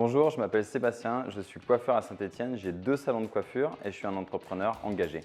Bonjour, je m'appelle Sébastien, je suis coiffeur à Saint-Étienne, j'ai 2 salons de coiffure et je suis un entrepreneur engagé.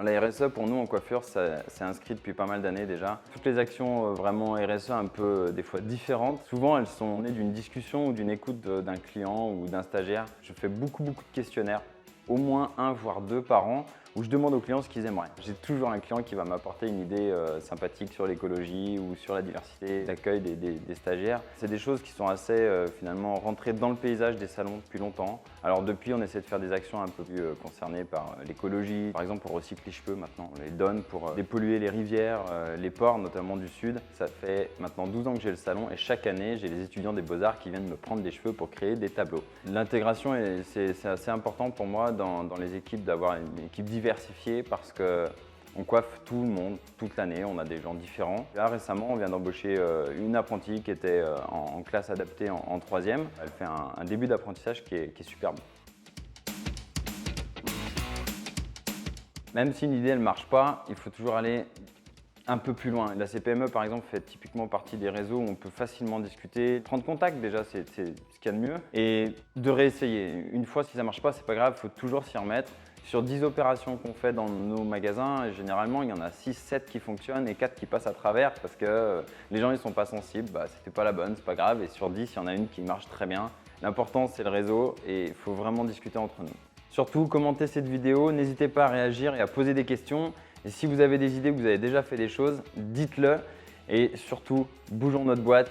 La RSE pour nous en coiffure, c'est inscrit depuis pas mal d'années déjà. Toutes les actions vraiment RSE un peu des fois différentes, souvent elles sont nées d'une discussion ou d'une écoute d'un client ou d'un stagiaire. Je fais beaucoup de questionnaires, au moins 1 voire 2 par an, où je demande aux clients ce qu'ils aimeraient. J'ai toujours un client qui va m'apporter une idée sympathique sur l'écologie ou sur la diversité d'accueil des stagiaires. C'est des choses qui sont assez finalement rentrées dans le paysage des salons depuis longtemps. Alors depuis, on essaie de faire des actions un peu plus concernées par l'écologie. Par exemple, on recycle les cheveux maintenant, on les donne pour dépolluer les rivières, les ports notamment du sud. Ça fait maintenant 12 ans que j'ai le salon et chaque année, j'ai les étudiants des Beaux-Arts qui viennent me prendre des cheveux pour créer des tableaux. L'intégration, c'est assez important pour moi dans les équipes d'avoir une équipe diversifiée parce qu'on coiffe tout le monde toute l'année, on a des gens différents. Là récemment, on vient d'embaucher une apprentie qui était en classe adaptée en 3e. Elle fait un début d'apprentissage qui est superbe. Même si une idée ne marche pas, il faut toujours aller un peu plus loin. La CPME par exemple fait typiquement partie des réseaux où on peut facilement discuter. Prendre contact déjà, c'est ce qu'il y a de mieux. Et de réessayer. Une fois si ça ne marche pas, c'est pas grave, il faut toujours s'y remettre. Sur 10 opérations qu'on fait dans nos magasins, généralement il y en a 6-7 qui fonctionnent et 4 qui passent à travers parce que les gens ne sont pas sensibles, c'était pas la bonne, c'est pas grave. Et sur 10, il y en a une qui marche très bien. L'important c'est le réseau et il faut vraiment discuter entre nous. Surtout, commentez cette vidéo, n'hésitez pas à réagir et à poser des questions. Et si vous avez des idées, que vous avez déjà fait des choses, dites-le. Et surtout, bougeons notre boîte.